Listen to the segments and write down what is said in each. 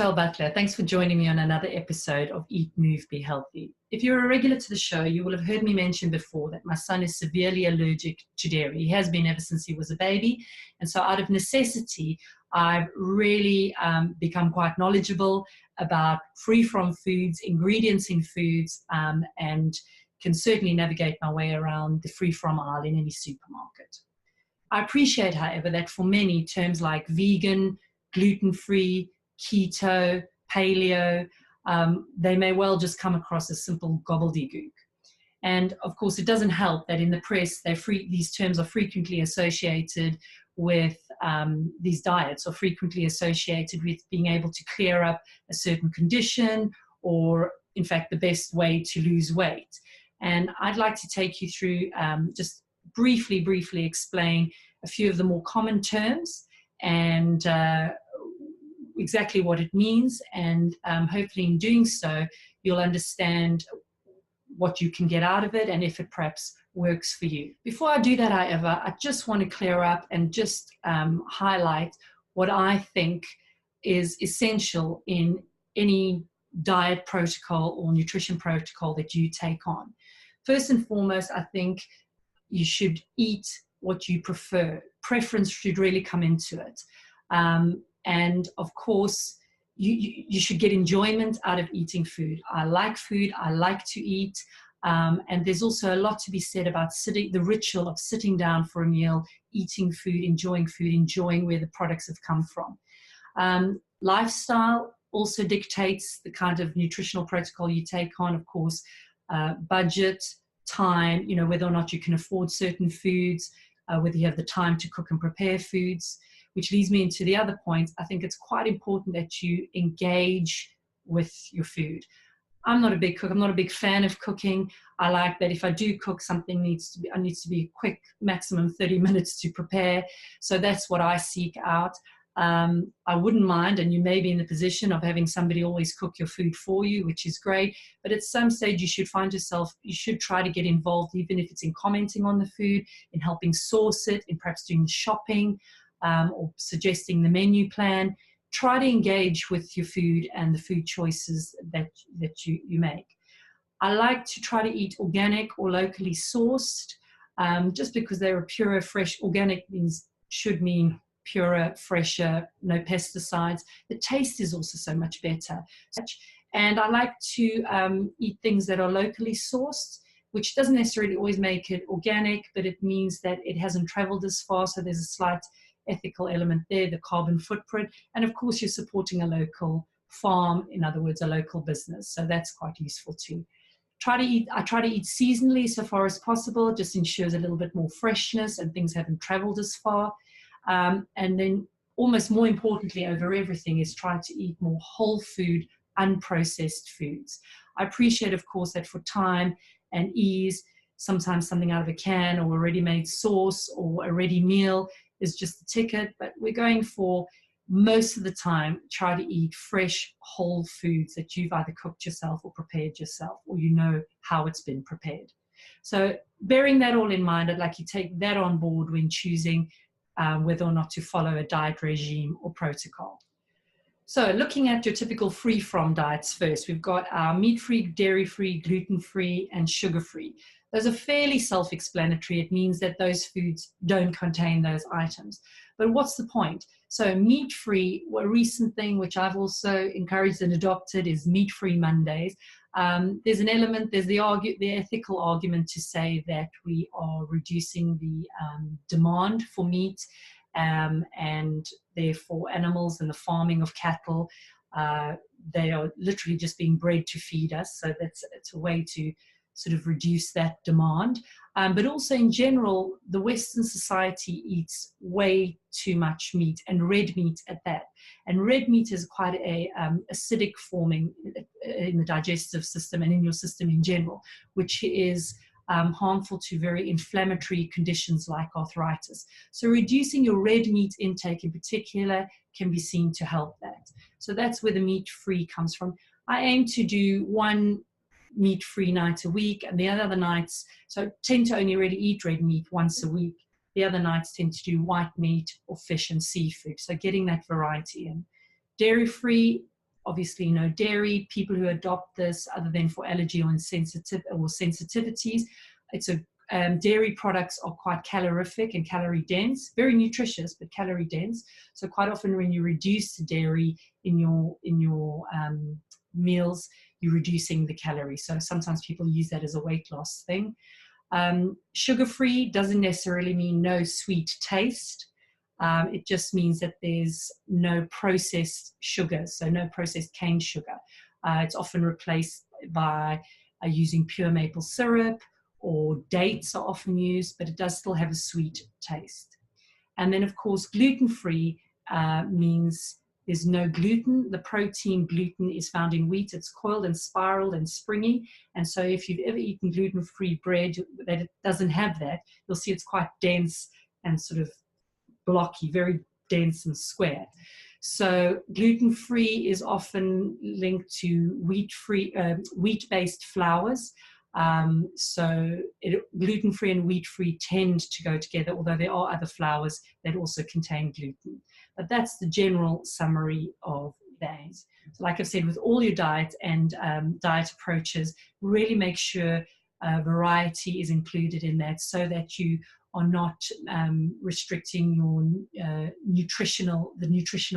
Michelle Butler. Thanks for joining me on another episode of Eat, Move, Be Healthy. If you're a regular to the show, you will have heard me mention before that my son is severely allergic to dairy. He has been ever since he was a baby. And so out of necessity, I've really become quite knowledgeable about free-from foods, ingredients in foods, and can certainly navigate my way around the free-from aisle in any supermarket. I appreciate, however, that for many, terms like vegan, gluten-free, keto, paleo, they may well just come across as simple gobbledygook. And of course, it doesn't help that in the press, these terms are frequently associated with these diets, or frequently associated with being able to clear up a certain condition, or in fact, the best way to lose weight. And I'd like to take you through, just briefly explain a few of the more common terms and exactly what it means, and hopefully in doing so you'll understand what you can get out of it and if it perhaps works for you. Before I do that, however, I just want to clear up and just highlight what I think is essential in any diet protocol or nutrition protocol that you take on. First and foremost, I think you should eat what you prefer. Preference should really come into it. And of course, you should get enjoyment out of eating food. I like food, I like to eat, and there's also a lot to be said about the ritual of sitting down for a meal, eating food, enjoying where the products have come from. Lifestyle also dictates the kind of nutritional protocol you take on, of course, budget, time, whether or not you can afford certain foods, whether you have the time to cook and prepare foods. Which leads me into the other point. I think it's quite important that you engage with your food. I'm not a big cook. I'm not a big fan of cooking. I like that if I do cook, something needs to be quick, maximum 30 minutes to prepare. So that's what I seek out. I wouldn't mind, and you may be in the position of having somebody always cook your food for you, which is great. But at some stage, you should try to get involved, even if it's in commenting on the food, in helping source it, in perhaps doing the shopping, or suggesting the menu plan. Try to engage with your food and the food choices that you make. I like to try to eat organic or locally sourced, just because they're a purer, fresh. Organic should mean purer, fresher, no pesticides. The taste is also so much better. And I like to eat things that are locally sourced, which doesn't necessarily always make it organic, but it means that it hasn't traveled as far, so there's a slight ethical element there, the carbon footprint, and of course you're supporting a local farm, in other words, a local business, so that's quite useful too. I try to eat seasonally so far as possible. It just ensures a little bit more freshness and things haven't traveled as far. And then almost more importantly over everything is try to eat more whole food, unprocessed foods. I appreciate, of course, that for time and ease, sometimes something out of a can or a ready-made sauce or a ready meal is just the ticket, but we're going for, most of the time, try to eat fresh, whole foods that you've either cooked yourself or prepared yourself, or you know how it's been prepared. So bearing that all in mind, I'd like you to take that on board when choosing whether or not to follow a diet regime or protocol. So looking at your typical free-from diets first, we've got our meat-free, dairy-free, gluten-free, and sugar-free. Those are fairly self-explanatory. It means that those foods don't contain those items. But what's the point? So meat-free, a recent thing which I've also encouraged and adopted is meat-free Mondays. There's an element, there's the ethical argument to say that we are reducing the demand for meat, and therefore animals and the farming of cattle, they are literally just being bred to feed us. So it's a way to sort of reduce that demand. But also in general, the Western society eats way too much meat, and red meat at that. And red meat is quite a acidic forming in the digestive system and in your system in general, which is harmful to very inflammatory conditions like arthritis. So reducing your red meat intake in particular can be seen to help that. So that's where the meat-free comes from. I aim to do one meat-free night a week, and the other nights, so I tend to only really eat red meat once a week. The other nights tend to do white meat or fish and seafood, so getting that variety in. Dairy-free, obviously no dairy. People who adopt this, other than for allergy or sensitivities, dairy products are quite calorific and calorie dense, very nutritious, but calorie dense. So quite often when you reduce dairy in your meals, you're reducing the calories. So sometimes people use that as a weight loss thing. Sugar-free doesn't necessarily mean no sweet taste. It just means that there's no processed sugars, so no processed cane sugar. It's often replaced by using pure maple syrup, or dates are often used, but it does still have a sweet taste. And then, of course, gluten-free means there's no gluten. The protein gluten is found in wheat. It's coiled and spiraled and springy. And so if you've ever eaten gluten-free bread that it doesn't have that, you'll see it's quite dense and sort of blocky, very dense and square. So gluten-free is often linked to wheat-based flours. Gluten-free and wheat-free tend to go together, although there are other flours that also contain gluten. But that's the general summary of that. So like I've said, with all your diet and diet approaches, really make sure variety is included in that, so that you are not restricting your nutritional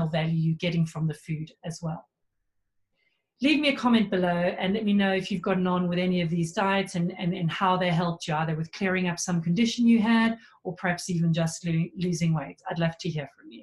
value you're getting from the food as well. Leave me a comment below and let me know if you've gotten on with any of these diets and how they helped you, either with clearing up some condition you had or perhaps even just losing weight. I'd love to hear from you.